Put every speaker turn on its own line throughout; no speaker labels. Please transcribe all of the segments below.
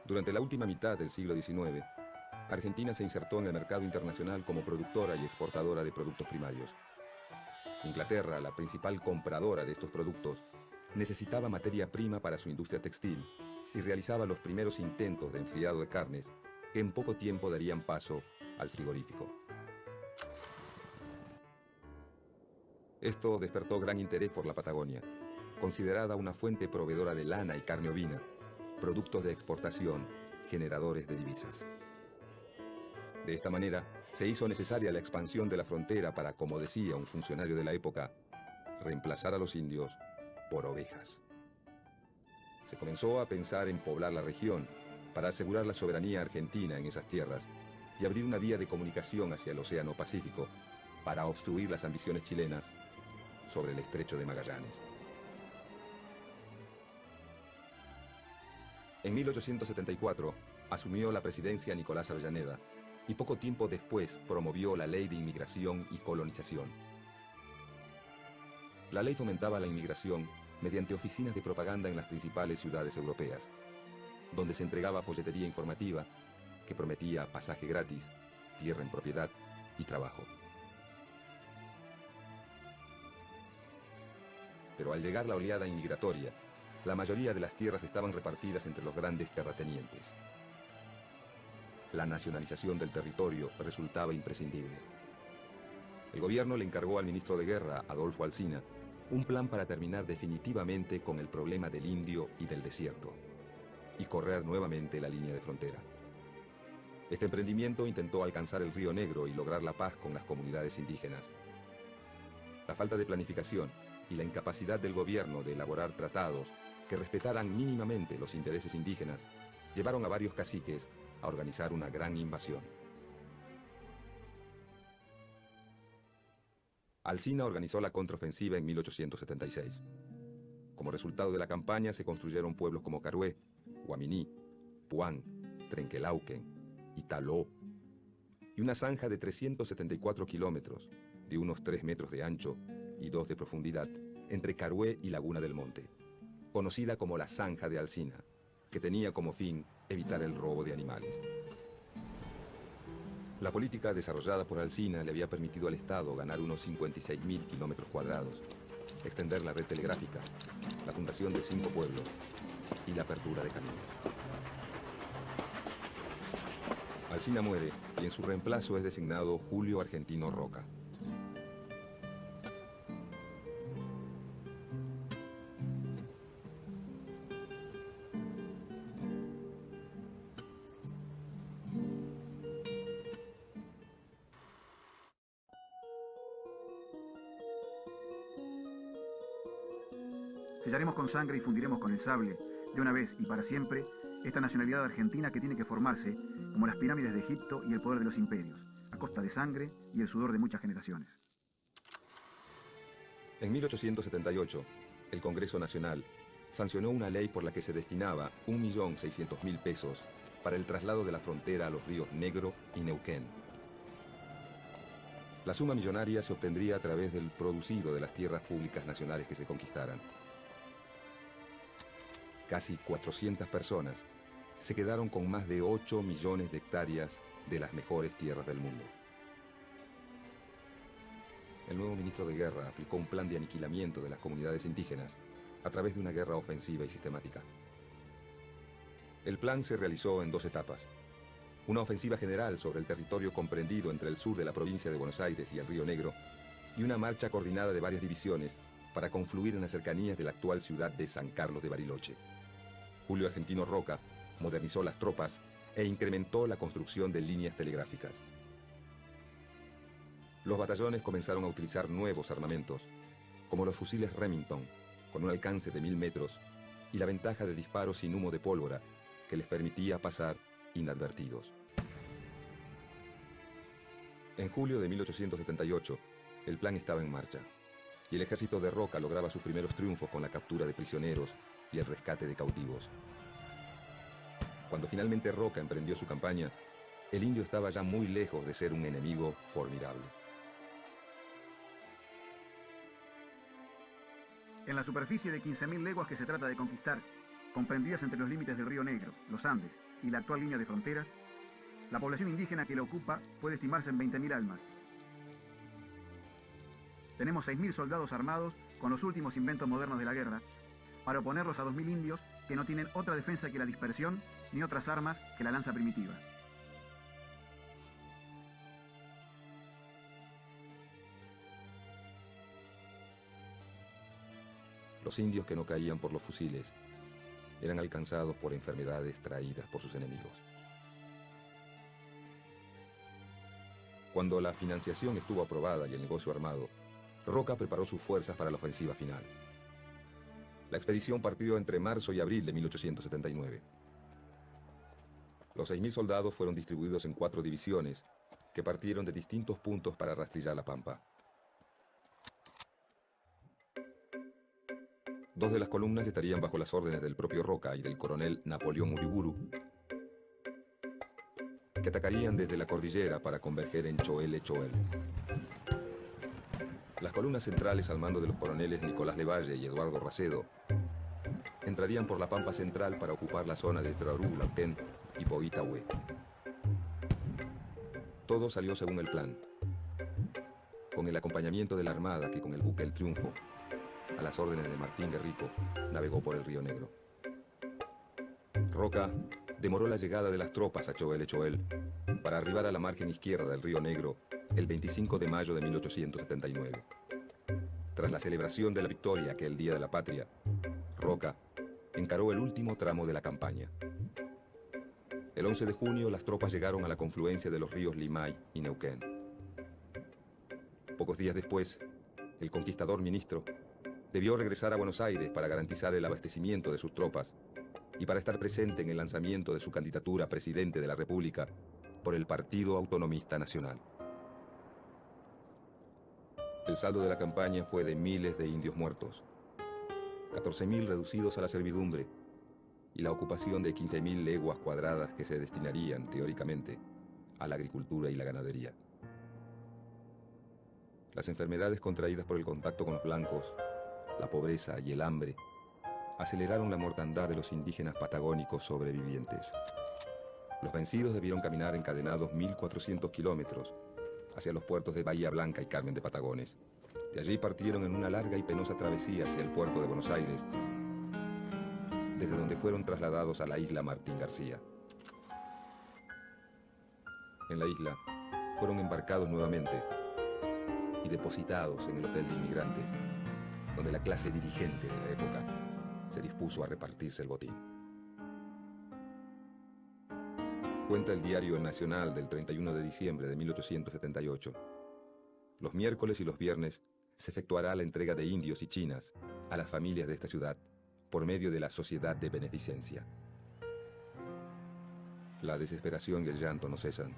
Durante la última mitad del siglo XIX, Argentina se insertó en el mercado internacional como productora y exportadora de productos primarios. Inglaterra, la principal compradora de estos productos, necesitaba materia prima para su industria textil y realizaba los primeros intentos de enfriado de carnes que en poco tiempo darían paso al frigorífico. Esto despertó gran interés por la Patagonia, considerada una fuente proveedora de lana y carne ovina, productos de exportación, generadores de divisas. De esta manera, se hizo necesaria la expansión de la frontera para, como decía un funcionario de la época, reemplazar a los indios por ovejas. Se comenzó a pensar en poblar la región para asegurar la soberanía argentina en esas tierras y abrir una vía de comunicación hacia el Océano Pacífico para obstruir las ambiciones chilenas sobre el Estrecho de Magallanes. En 1874 asumió la presidencia Nicolás Avellaneda y poco tiempo después promovió la Ley de Inmigración y Colonización. La ley fomentaba la inmigración mediante oficinas de propaganda en las principales ciudades europeas, donde se entregaba folletería informativa que prometía pasaje gratis, tierra en propiedad y trabajo. Pero al llegar la oleada inmigratoria, la mayoría de las tierras estaban repartidas entre los grandes terratenientes. La nacionalización del territorio resultaba imprescindible. El gobierno le encargó al ministro de Guerra, Adolfo Alsina, un plan para terminar definitivamente con el problema del indio y del desierto, y correr nuevamente la línea de frontera. Este emprendimiento intentó alcanzar el Río Negro y lograr la paz con las comunidades indígenas. La falta de planificación y la incapacidad del gobierno de elaborar tratados que respetaran mínimamente los intereses indígenas llevaron a varios caciques a organizar una gran invasión. Alsina organizó la contraofensiva en 1876. Como resultado de la campaña se construyeron pueblos como Carué, Guaminí, Puán, Trenquelauquen, Italó, y una zanja de 374 kilómetros, de unos 3 metros de ancho y 2 de profundidad, entre Carué y Laguna del Monte, conocida como la Zanja de Alsina, que tenía como fin evitar el robo de animales. La política desarrollada por Alsina le había permitido al Estado ganar unos 56.000 kilómetros cuadrados, extender la red telegráfica, la fundación de 5 pueblos y la apertura de caminos. Alsina muere y en su reemplazo es designado Julio Argentino Roca.
Sellaremos con sangre y fundiremos con el sable, de una vez y para siempre, esta nacionalidad argentina que tiene que formarse como las pirámides de Egipto y el poder de los imperios, a costa de sangre y el sudor de muchas generaciones.
En 1878, el Congreso Nacional sancionó una ley por la que se destinaba 1.600.000 pesos para el traslado de la frontera a los ríos Negro y Neuquén. La suma millonaria se obtendría a través del producido de las tierras públicas nacionales que se conquistaran. Casi 400 personas se quedaron con más de 8 millones de hectáreas de las mejores tierras del mundo. El nuevo ministro de Guerra aplicó un plan de aniquilamiento de las comunidades indígenas a través de una guerra ofensiva y sistemática. El plan se realizó en 2 etapas. Una ofensiva general sobre el territorio comprendido entre el sur de la provincia de Buenos Aires y el Río Negro, y una marcha coordinada de varias divisiones para confluir en las cercanías de la actual ciudad de San Carlos de Bariloche. Julio Argentino Roca modernizó las tropas e incrementó la construcción de líneas telegráficas. Los batallones comenzaron a utilizar nuevos armamentos, como los fusiles Remington, con un alcance de 1000 metros, y la ventaja de disparos sin humo de pólvora, que les permitía pasar inadvertidos. En julio de 1878, el plan estaba en marcha, y el ejército de Roca lograba sus primeros triunfos con la captura de prisioneros y el rescate de cautivos. Cuando finalmente Roca emprendió su campaña, el indio estaba ya muy lejos de ser un enemigo formidable.
En la superficie de 15.000 leguas que se trata de conquistar, comprendidas entre los límites del Río Negro, los Andes y la actual línea de fronteras, la población indígena que la ocupa puede estimarse en 20.000 almas. Tenemos 6.000 soldados armados con los últimos inventos modernos de la guerra, para oponerlos a 2.000 indios que no tienen otra defensa que la dispersión ni otras armas que la lanza primitiva.
Los indios que no caían por los fusiles eran alcanzados por enfermedades traídas por sus enemigos. Cuando la financiación estuvo aprobada y el negocio armado, Roca preparó sus fuerzas para la ofensiva final. La expedición partió entre marzo y abril de 1879. Los 6.000 soldados fueron distribuidos en 4 divisiones que partieron de distintos puntos para rastrillar la pampa. 2 de las columnas estarían bajo las órdenes del propio Roca y del coronel Napoleón Uriburu, que atacarían desde la cordillera para converger en Choel-Choel. Las columnas centrales, al mando de los coroneles Nicolás Levalle y Eduardo Racedo, entrarían por la pampa central para ocupar la zona de Traorú, Lauquén y Poitahue. Todo salió según el plan, con el acompañamiento de la Armada que con el buque El Triunfo, a las órdenes de Martín Guerrico, navegó por el Río Negro. Roca demoró la llegada de las tropas a Choel-Choel para arribar a la margen izquierda del Río Negro el 25 de mayo de 1879. Tras la celebración de la victoria aquel Día de la Patria, Roca encaró el último tramo de la campaña. El 11 de junio las tropas llegaron a la confluencia de los ríos Limay y Neuquén. Pocos días después, el conquistador ministro debió regresar a Buenos Aires para garantizar el abastecimiento de sus tropas y para estar presente en el lanzamiento de su candidatura a presidente de la República por el Partido Autonomista Nacional. El saldo de la campaña fue de miles de indios muertos, 14.000 reducidos a la servidumbre y la ocupación de 15.000 leguas cuadradas que se destinarían, teóricamente, a la agricultura y la ganadería. Las enfermedades contraídas por el contacto con los blancos, la pobreza y el hambre aceleraron la mortandad de los indígenas patagónicos sobrevivientes. Los vencidos debieron caminar encadenados 1.400 kilómetros hacia los puertos de Bahía Blanca y Carmen de Patagones. De allí partieron en una larga y penosa travesía hacia el puerto de Buenos Aires, desde donde fueron trasladados a la isla Martín García. En la isla fueron embarcados nuevamente y depositados en el Hotel de Inmigrantes, donde la clase dirigente de la época se dispuso a repartirse el botín. Cuenta el diario El Nacional del 31 de diciembre de 1878. Los miércoles y los viernes se efectuará la entrega de indios y chinas a las familias de esta ciudad por medio de la Sociedad de Beneficencia. La desesperación y el llanto no cesan.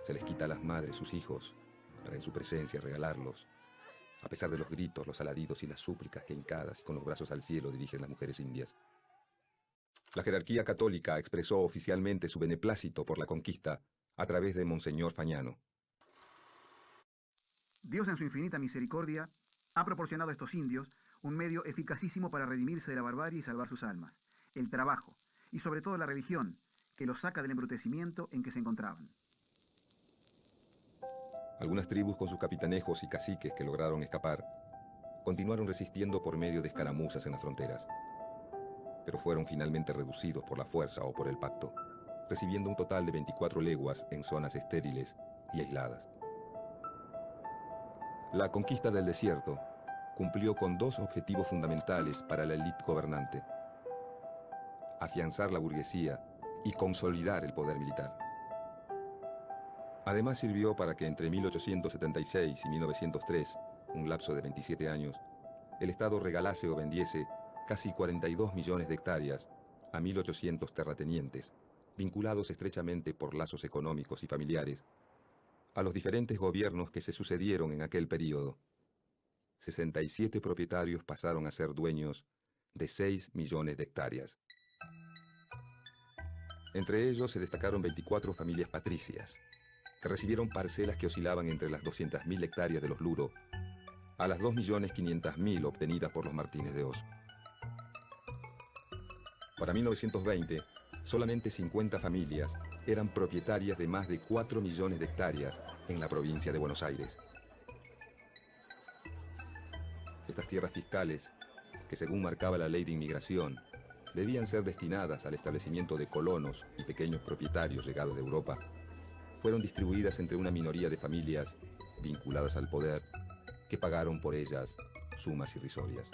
Se les quita a las madres sus hijos para en su presencia regalarlos, a pesar de los gritos, los alaridos y las súplicas que hincadas y con los brazos al cielo dirigen las mujeres indias. La jerarquía católica expresó oficialmente su beneplácito por la conquista a través de Monseñor Fagnano.
Dios en su infinita misericordia ha proporcionado a estos indios un medio eficacísimo para redimirse de la barbarie y salvar sus almas, el trabajo y sobre todo la religión, que los saca del embrutecimiento en que se encontraban.
Algunas tribus con sus capitanejos y caciques que lograron escapar continuaron resistiendo por medio de escaramuzas en las fronteras, pero fueron finalmente reducidos por la fuerza o por el pacto, recibiendo un total de 24 leguas en zonas estériles y aisladas. La conquista del desierto cumplió con 2 objetivos fundamentales para la élite gobernante: afianzar la burguesía y consolidar el poder militar. Además sirvió para que entre 1876 y 1903, un lapso de 27 años, el Estado regalase o vendiese casi 42 millones de hectáreas a 1.800 terratenientes, vinculados estrechamente por lazos económicos y familiares, a los diferentes gobiernos que se sucedieron en aquel período. 67 propietarios pasaron a ser dueños de 6 millones de hectáreas. Entre ellos se destacaron 24 familias patricias, que recibieron parcelas que oscilaban entre las 200.000 hectáreas de los Luro a las 2.500.000 obtenidas por los Martínez de Oz. Para 1920, solamente 50 familias eran propietarias de más de 4 millones de hectáreas en la provincia de Buenos Aires. Estas tierras fiscales, que según marcaba la ley de inmigración, debían ser destinadas al establecimiento de colonos y pequeños propietarios llegados de Europa, fueron distribuidas entre una minoría de familias vinculadas al poder que pagaron por ellas sumas irrisorias.